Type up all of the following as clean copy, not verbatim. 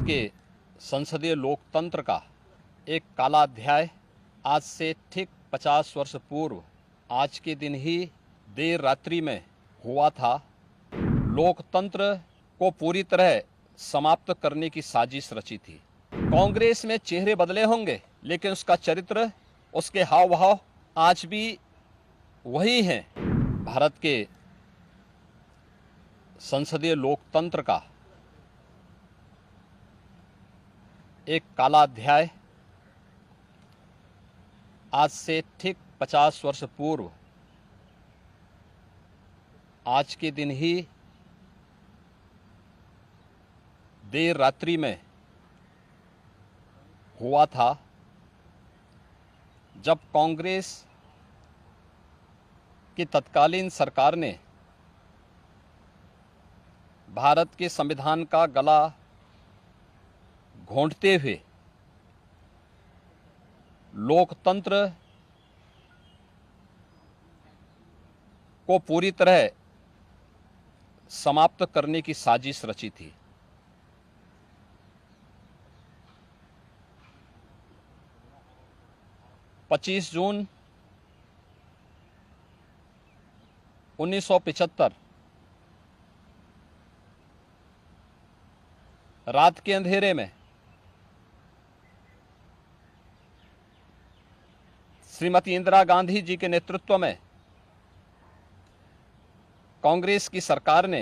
के संसदीय लोकतंत्र का एक काला अध्याय आज से ठीक 50 वर्ष पूर्व आज के दिन ही देर रात्रि में हुआ था। लोकतंत्र को पूरी तरह समाप्त करने की साजिश रची थी। कांग्रेस में चेहरे बदले होंगे, लेकिन उसका चरित्र, उसके हाव भाव आज भी वही हैं। भारत के संसदीय लोकतंत्र का एक काला अध्याय आज से ठीक 50 वर्ष पूर्व आज के दिन ही देर रात्रि में हुआ था, जब कांग्रेस की तत्कालीन सरकार ने भारत के संविधान का गला घोंटते हुए लोकतंत्र को पूरी तरह समाप्त करने की साजिश रची थी। पच्चीस जून 1975 रात के अंधेरे में श्रीमती इंदिरा गांधी जी के नेतृत्व में कांग्रेस की सरकार ने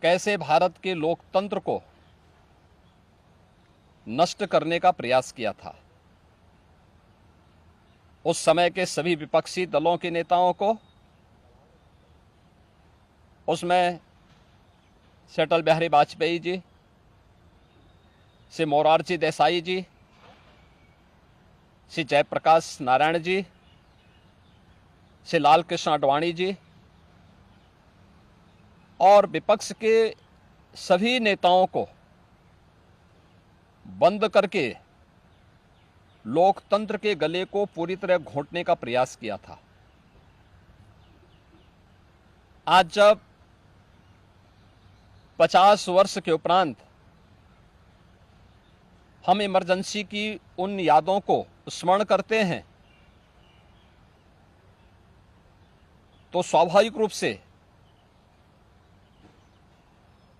कैसे भारत के लोकतंत्र को नष्ट करने का प्रयास किया था। उस समय के सभी विपक्षी दलों के नेताओं को, उसमें से अटल बिहारी वाजपेयी जी, से मोरारजी देसाई जी, श्री जयप्रकाश नारायण जी, श्री लाल कृष्ण आडवाणी जी और विपक्ष के सभी नेताओं को बंद करके लोकतंत्र के गले को पूरी तरह घोंटने का प्रयास किया था। आज जब 50 वर्ष के उपरांत हम इमरजेंसी की उन यादों को स्मरण करते हैं, तो स्वाभाविक रूप से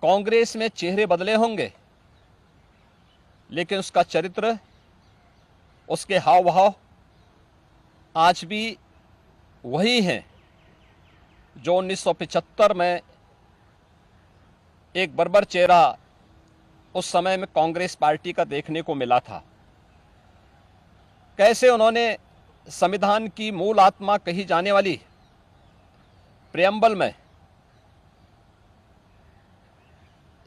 कांग्रेस में चेहरे बदले होंगे, लेकिन उसका चरित्र, उसके हाव भाव आज भी वही हैं जो 1975 में एक बर्बर चेहरा उस समय में कांग्रेस पार्टी का देखने को मिला था। कैसे उन्होंने संविधान की मूल आत्मा कही जाने वाली प्रेम्बल में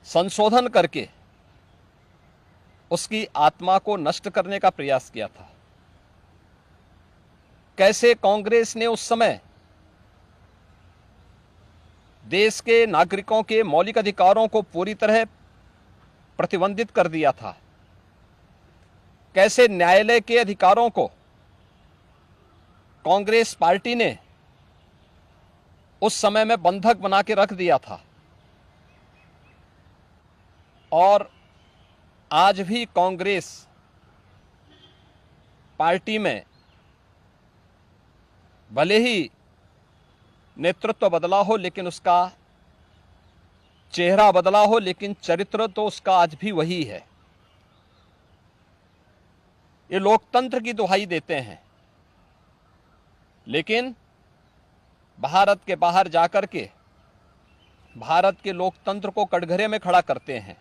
संशोधन करके उसकी आत्मा को नष्ट करने का प्रयास किया था। कैसे कांग्रेस ने उस समय देश के नागरिकों के मौलिक अधिकारों को पूरी तरह प्रतिबंधित कर दिया था। कैसे न्यायालय के अधिकारों को कांग्रेस पार्टी ने उस समय में बंधक बना के रख दिया था। और आज भी कांग्रेस पार्टी में भले ही नेतृत्व बदला हो, लेकिन उसका चेहरा बदला हो, लेकिन चरित्र तो उसका आज भी वही है। ये लोकतंत्र की दुहाई देते हैं, लेकिन भारत के बाहर जाकर के भारत के लोकतंत्र को कटघरे में खड़ा करते हैं।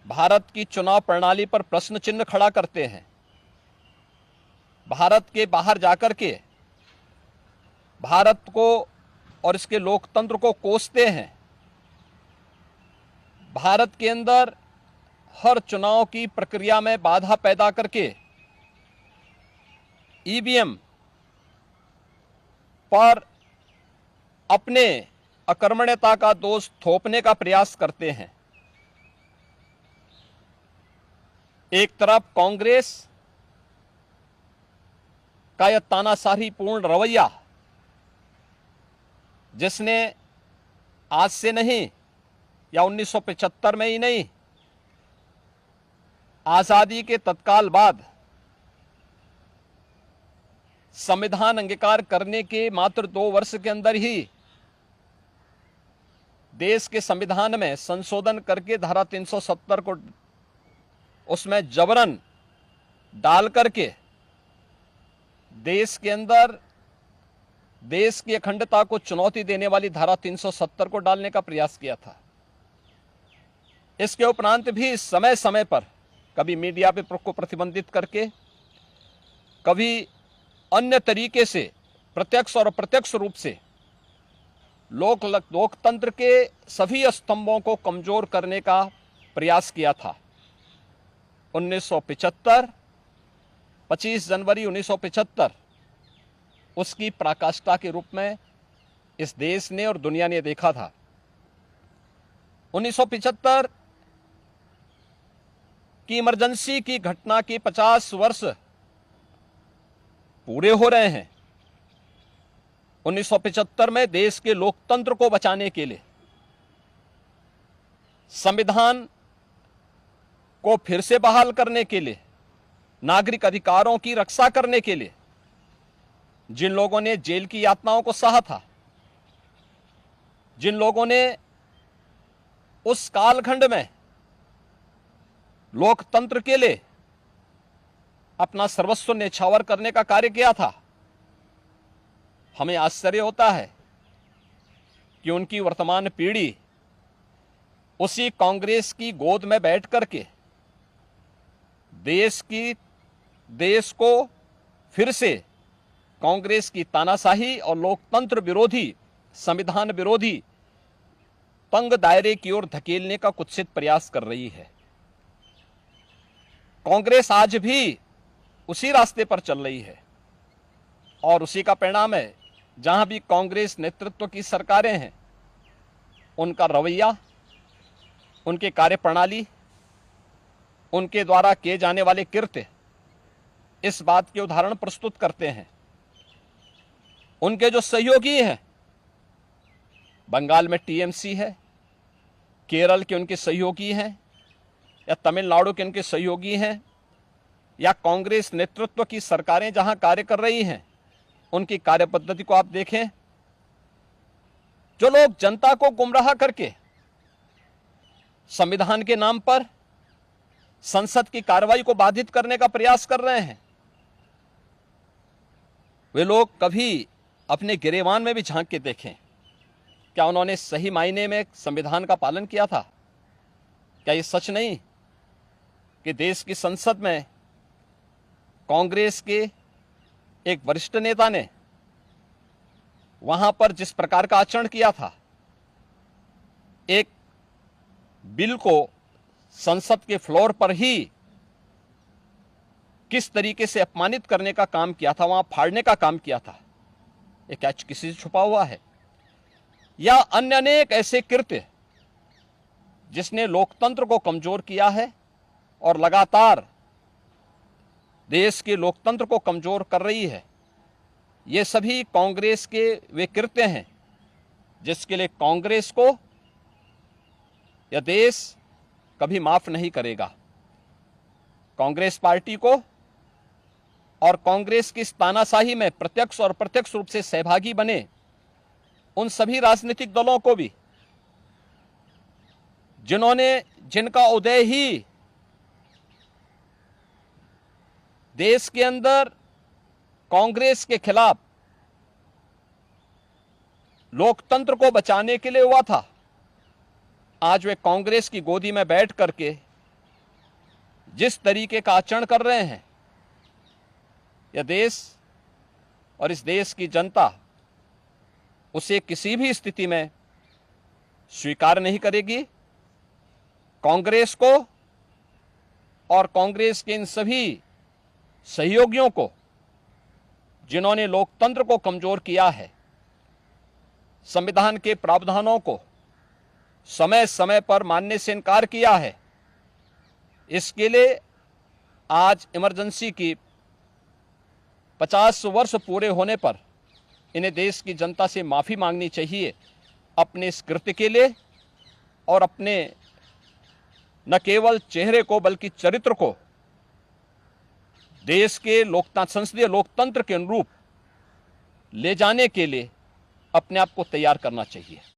भारत की चुनाव प्रणाली पर प्रश्न चिन्ह खड़ा करते हैं। भारत के बाहर जाकर के भारत को और इसके लोकतंत्र को कोसते हैं। भारत के अंदर हर चुनाव की प्रक्रिया में बाधा पैदा करके ईवीएम पर अपने अकर्मण्यता का दोष थोपने का प्रयास करते हैं। एक तरफ कांग्रेस का यह तानाशाहीपूर्ण रवैया, जिसने आज से नहीं या 1975 में ही नहीं, आजादी के तत्काल बाद संविधान अंगीकार करने के मात्र 2 वर्ष के अंदर ही देश के संविधान में संशोधन करके धारा 370 को उसमें जबरन डाल करके देश के अंदर देश की अखंडता को चुनौती देने वाली धारा 370 को डालने का प्रयास किया था। इसके उपरांत भी समय समय पर कभी मीडिया पे को प्रतिबंधित करके, कभी अन्य तरीके से प्रत्यक्ष और अप्रत्यक्ष रूप से लोकतंत्र के सभी स्तंभों को कमजोर करने का प्रयास किया था। 1975, 25 जनवरी 1975 उसकी पराकाष्ठा के रूप में इस देश ने और दुनिया ने देखा था। 1975 की इमरजेंसी की घटना के 50 वर्ष पूरे हो रहे हैं। 1975 में देश के लोकतंत्र को बचाने के लिए, संविधान को फिर से बहाल करने के लिए, नागरिक अधिकारों की रक्षा करने के लिए जिन लोगों ने जेल की यातनाओं को सहा था, जिन लोगों ने उस कालखंड में लोकतंत्र के लिए अपना सर्वस्व न्यौछावर करने का कार्य किया था, हमें आश्चर्य होता है कि उनकी वर्तमान पीढ़ी उसी कांग्रेस की गोद में बैठ करके देश को फिर से कांग्रेस की तानाशाही और लोकतंत्र विरोधी, संविधान विरोधी तंग दायरे की ओर धकेलने का कुत्सित प्रयास कर रही है। कांग्रेस आज भी उसी रास्ते पर चल रही है और उसी का परिणाम है। जहां भी कांग्रेस नेतृत्व की सरकारें हैं, उनका रवैया, उनके कार्यप्रणाली, उनके द्वारा किए जाने वाले कृत्य इस बात के उदाहरण प्रस्तुत करते हैं। उनके जो सहयोगी हैं, बंगाल में टीएमसी है, केरल के उनके सहयोगी हैं, या तमिलनाडु के उनके सहयोगी हैं, या कांग्रेस नेतृत्व की सरकारें जहां कार्य कर रही हैं, उनकी कार्य पद्धति को आप देखें। जो लोग जनता को गुमराह करके संविधान के नाम पर संसद की कार्रवाई को बाधित करने का प्रयास कर रहे हैं, वे लोग कभी अपने गिरेबान में भी झांक के देखें। क्या उन्होंने सही मायने में संविधान का पालन किया था? क्या यह सच नहीं कि देश की संसद में कांग्रेस के एक वरिष्ठ नेता ने वहां पर जिस प्रकार का आचरण किया था, एक बिल को संसद के फ्लोर पर ही किस तरीके से अपमानित करने का काम किया था, वहां फाड़ने का काम किया था, ये क्या किसी से छुपा हुआ है? या अन्य अनेक ऐसे कृत्य जिसने लोकतंत्र को कमजोर किया है और लगातार देश के लोकतंत्र को कमजोर कर रही है, ये सभी कांग्रेस के वे कृत्य हैं जिसके लिए कांग्रेस को यह देश कभी माफ नहीं करेगा। कांग्रेस पार्टी को और कांग्रेस की इस तानाशाही में प्रत्यक्ष और अप्रत्यक्ष रूप से सहभागी बने उन सभी राजनीतिक दलों को भी, जिनका उदय ही देश के अंदर कांग्रेस के खिलाफ लोकतंत्र को बचाने के लिए हुआ था, आज वे कांग्रेस की गोदी में बैठ करके जिस तरीके का आचरण कर रहे हैं, यह देश और इस देश की जनता उसे किसी भी स्थिति में स्वीकार नहीं करेगी। कांग्रेस को और कांग्रेस के इन सभी सहयोगियों को जिन्होंने लोकतंत्र को कमजोर किया है, संविधान के प्रावधानों को समय समय पर मानने से इनकार किया है, इसके लिए आज इमरजेंसी की 50 वर्ष पूरे होने पर इन्हें देश की जनता से माफी मांगनी चाहिए अपने इस कृत्य के लिए और अपने न केवल चेहरे को बल्कि चरित्र को देश के संसदीय लोकतंत्र के अनुरूप ले जाने के लिए अपने आप को तैयार करना चाहिए।